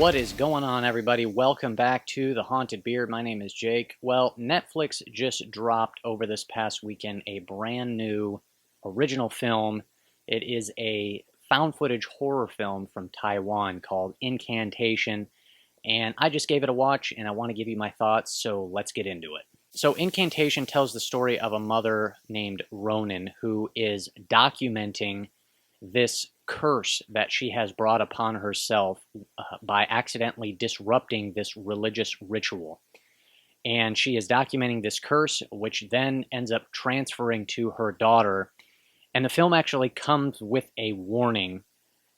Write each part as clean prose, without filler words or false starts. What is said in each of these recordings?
What is going on, everybody? Welcome back to The Haunted Beard. My name is Jake. Well, Netflix just dropped over this past weekend a brand new original film. It is a found footage horror film from Taiwan called Incantation, and I just gave it a watch and I want to give you my thoughts, so let's get into it. So Incantation tells the story of a mother named Ronan who is documenting this curse that she has brought upon herself by accidentally disrupting this religious ritual. And she is documenting this curse, which then ends up transferring to her daughter. And the film actually comes with a warning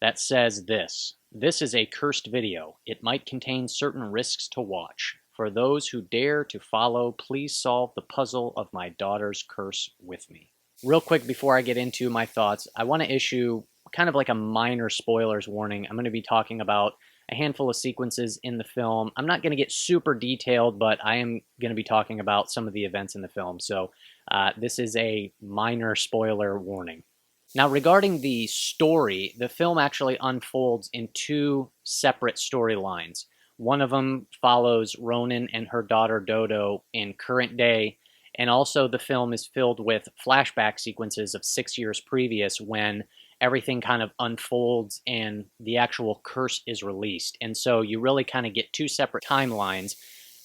that says this: "This is a cursed video. It might contain certain risks to watch. For those who dare to follow, please solve the puzzle of my daughter's curse with me." Real quick before I get into my thoughts, I want to issue kind of like a minor spoilers warning. I'm going to be talking about a handful of sequences in the film. I'm not going to get super detailed, but I am going to be talking about some of the events in the film. So this is a minor spoiler warning. Now, regarding the story, the film actually unfolds in two separate storylines. One of them follows Ronan and her daughter Dodo in current day, and also the film is filled with flashback sequences of 6 years previous when everything kind of unfolds and the actual curse is released. And so you really kind of get two separate timelines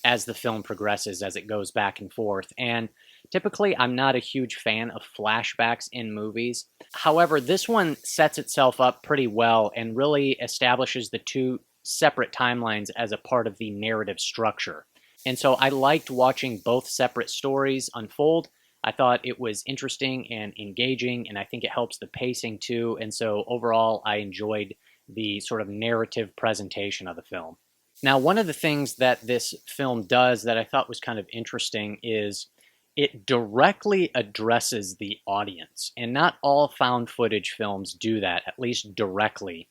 as the film progresses, as it goes back and forth. And typically, I'm not a huge fan of flashbacks in movies. However, this one sets itself up pretty well and really establishes the two separate timelines as a part of the narrative structure. And so I liked watching both separate stories unfold. I thought it was interesting and engaging, and I think it helps the pacing too. And so overall, I enjoyed the sort of narrative presentation of the film. Now, one of the things that this film does that I thought was kind of interesting is it directly addresses the audience. And not all found footage films do that, at least directly.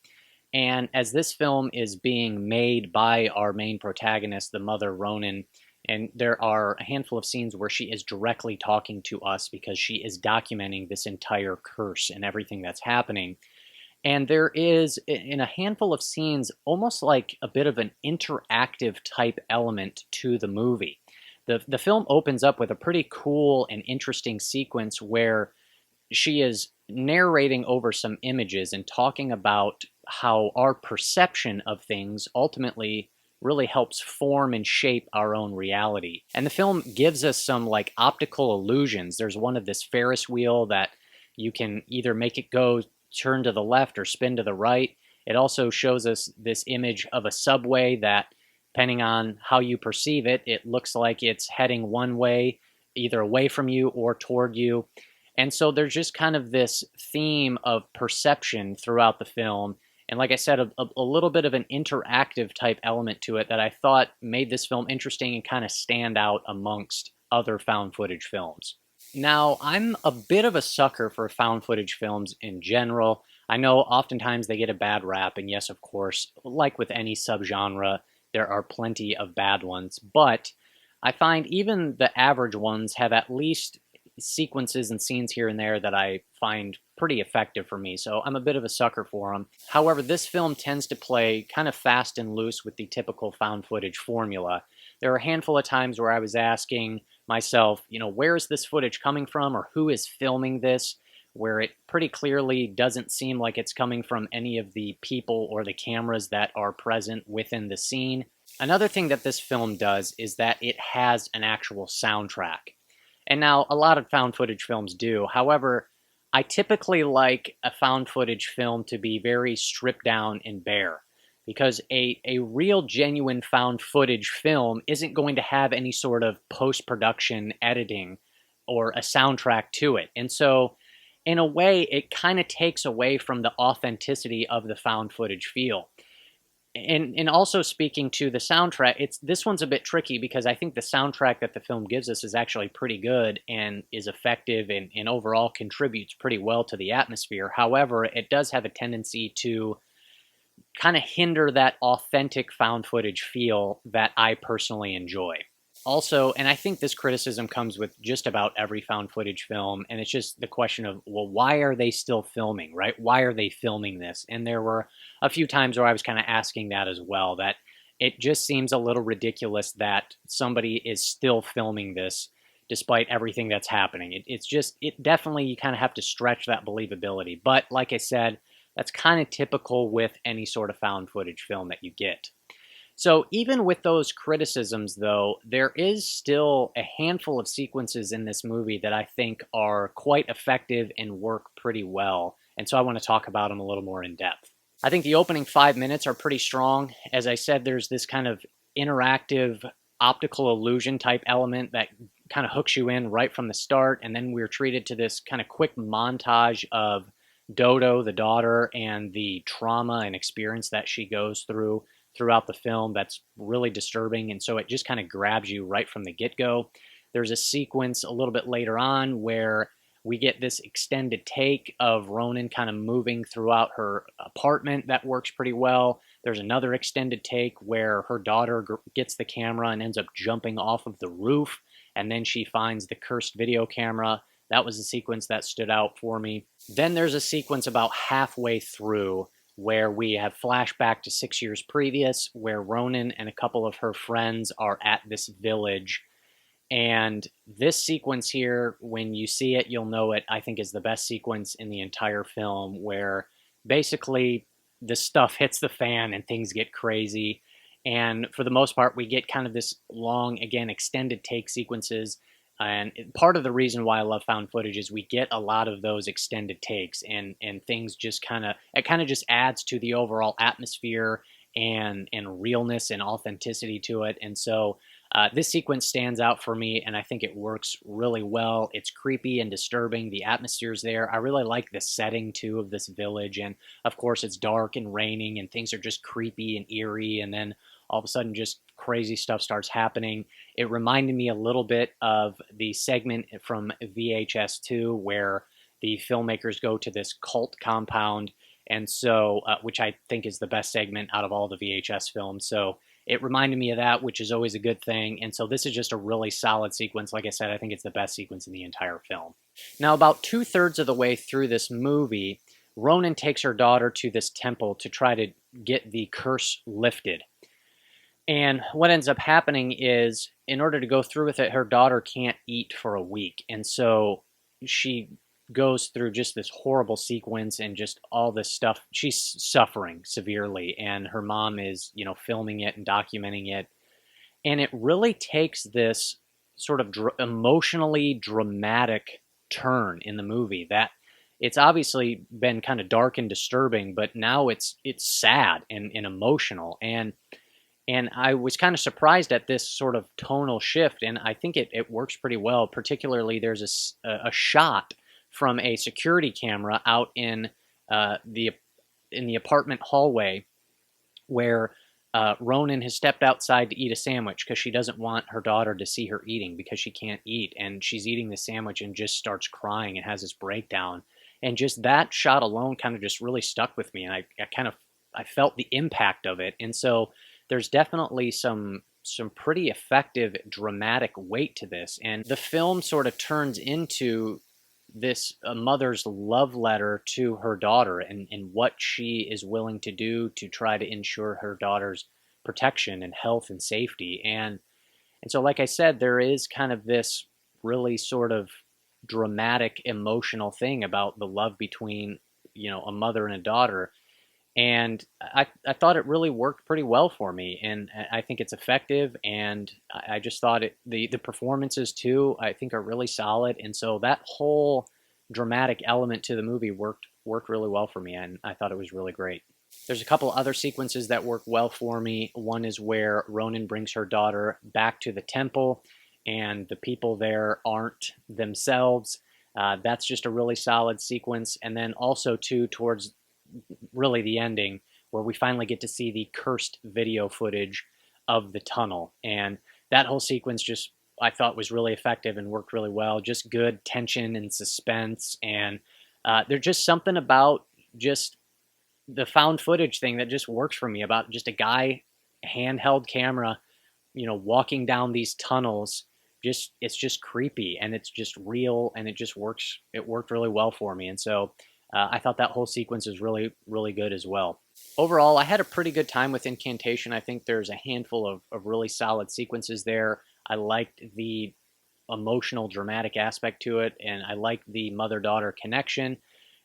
And as this film is being made by our main protagonist, the mother Ronan, and there are a handful of scenes where she is directly talking to us because she is documenting this entire curse and everything that's happening. And there is, in a handful of scenes, almost like a bit of an interactive type element to the movie. The film opens up with a pretty cool and interesting sequence where she is narrating over some images and talking about how our perception of things ultimately really helps form and shape our own reality. And the film gives us some like optical illusions. There's one of this Ferris wheel that you can either make it go turn to the left or spin to the right. It also shows us this image of a subway that, depending on how you perceive it, it looks like it's heading one way, either away from you or toward you. And so there's just kind of this theme of perception throughout the film. And like I said, a little bit of an interactive type element to it that I thought made this film interesting and kind of stand out amongst other found footage films. Now, I'm a bit of a sucker for found footage films in general. I know oftentimes they get a bad rap, and yes, of course, like with any subgenre, there are plenty of bad ones. But I find even the average ones have at least sequences and scenes here and there that I find pretty effective for me, so I'm a bit of a sucker for them. However, this film tends to play kind of fast and loose with the typical found footage formula. There are a handful of times where I was asking myself, where is this footage coming from, or who is filming this, where it pretty clearly doesn't seem like it's coming from any of the people or the cameras that are present within the scene. Another thing that this film does is that it has an actual soundtrack. And now, a lot of found footage films do. However, I typically like a found footage film to be very stripped down and bare, because a real, genuine found footage film isn't going to have any sort of post-production editing or a soundtrack to it. And so, in a way, it kind of takes away from the authenticity of the found footage feel. And also speaking to the soundtrack, this one's a bit tricky because I think the soundtrack that the film gives us is actually pretty good and is effective and overall contributes pretty well to the atmosphere. However, it does have a tendency to kind of hinder that authentic found footage feel that I personally enjoy. also, and I think this criticism comes with just about every found footage film, and it's just the question of, well, why are they still filming, right? Why are they filming this? And there were a few times where I was kind of asking that as well, that it just seems a little ridiculous that somebody is still filming this despite everything that's happening. It's just, it definitely, you kind of have to stretch that believability. But like I said, that's kind of typical with any sort of found footage film that you get. So even with those criticisms, though, there is still a handful of sequences in this movie that I think are quite effective and work pretty well. And so I want to talk about them a little more in depth. I think the opening 5 minutes are pretty strong. As I said, there's this kind of interactive optical illusion type element that kind of hooks you in right from the start. And then we're treated to this kind of quick montage of Dodo, the daughter, and the trauma and experience that she goes through throughout the film that's really disturbing. And so it just kind of grabs you right from the get-go. There's a sequence a little bit later on where we get this extended take of Ronan kind of moving throughout her apartment that works pretty well. There's another extended take where her daughter gets the camera and ends up jumping off of the roof, and then she finds the cursed video camera. That was a sequence that stood out for me. Then there's a sequence about halfway through where we have flashback to 6 years previous, where Ronan and a couple of her friends are at this village. And this sequence here, when you see it, you'll know it, I think, is the best sequence in the entire film, where basically the stuff hits the fan and things get crazy. And for the most part, we get kind of this long, again, extended take sequences. And part of the reason why I love found footage is we get a lot of those extended takes, and things just it kind of just adds to the overall atmosphere and realness and authenticity to it. And so this sequence stands out for me, and I think it works really well. It's creepy and disturbing. The atmosphere's there. I really like the setting, too, of this village. And, of course, it's dark and raining, and things are just creepy and eerie. And then all of a sudden, just crazy stuff starts happening. It reminded me a little bit of the segment from VHS 2 where the filmmakers go to this cult compound, and so which I think is the best segment out of all the VHS films. So it reminded me of that, which is always a good thing. And so this is just a really solid sequence. Like I said, I think it's the best sequence in the entire film. Now, about 2/3 of the way through this movie, Ronan takes her daughter to this temple to try to get the curse lifted. And what ends up happening is, in order to go through with it, her daughter can't eat for a week. And so she goes through just this horrible sequence and just all this stuff. She's suffering severely, and her mom is, filming it and documenting it. And it really takes this sort of emotionally dramatic turn in the movie that it's obviously been kind of dark and disturbing, but now it's sad and emotional. And I was kind of surprised at this sort of tonal shift, and I think it works pretty well. Particularly, there's a shot from a security camera out in the apartment hallway where Ronan has stepped outside to eat a sandwich because she doesn't want her daughter to see her eating because she can't eat, and she's eating the sandwich and just starts crying and has this breakdown. And just that shot alone kind of just really stuck with me, and I felt the impact of it. And so there's definitely some pretty effective dramatic weight to this, and the film sort of turns into this mother's love letter to her daughter, and what she is willing to do to try to ensure her daughter's protection and health and safety. And so, like I said, there is kind of this really sort of dramatic emotional thing about the love between a mother and a daughter. And I thought it really worked pretty well for me, and I think it's effective, and I just thought the performances too, I think, are really solid. And so that whole dramatic element to the movie worked really well for me, and I thought it was really great. There's a couple other sequences that work well for me. One is where Ronan brings her daughter back to the temple, and the people there aren't themselves. That's just a really solid sequence. And then also too, towards really the ending, where we finally get to see the cursed video footage of the tunnel. And that whole sequence just, I thought, was really effective and worked really well. Just good tension and suspense. And there's just something about just the found footage thing that just works for me, about just a guy, handheld camera, walking down these tunnels, it's just creepy and it's just real and it just works. It worked really well for me, and so I thought that whole sequence was really really good as well. Overall, I had a pretty good time with Incantation. I think there's a handful of really solid sequences there. I liked the emotional, dramatic aspect to it, and I liked the mother-daughter connection.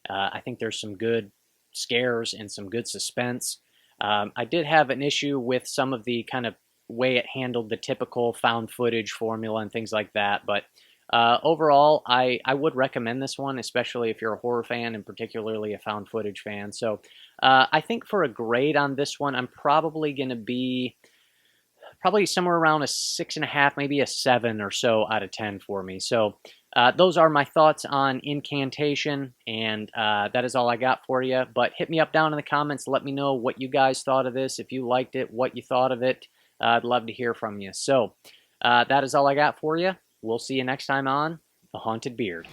I think there's some good scares and some good suspense. I did have an issue with some of the kind of way it handled the typical found footage formula and things like that, but overall, I would recommend this one, especially if you're a horror fan and particularly a found footage fan. So I think for a grade on this one, I'm probably going to be probably somewhere around a 6.5, maybe a 7 or so out of 10 for me. So those are my thoughts on Incantation, and that is all I got for you. But hit me up down in the comments. Let me know what you guys thought of this, if you liked it, what you thought of it. I'd love to hear from you. So that is all I got for you. We'll see you next time on The Haunted Beard.